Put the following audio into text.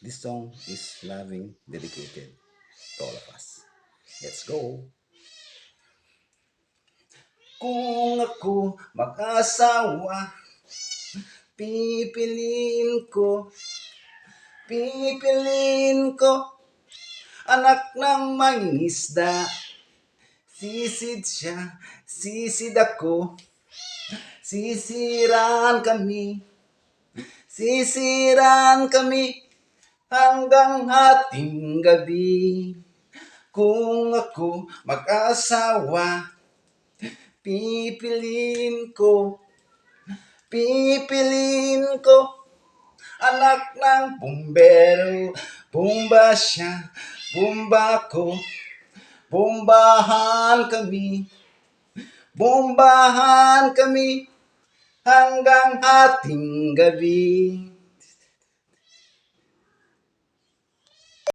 This song is loving, dedicated to all of us. Let's go! Kung ako mag-asawa, pipiliin ko anak ng mangingisda. Sisid siya, sisid ako, sisiraan kami hanggang hating gabi. Kung ako mag-asawa, pipiliin ko anak ng bumbero. Bumba siya, bumba ko, bombahan kami hanggang hating gabi.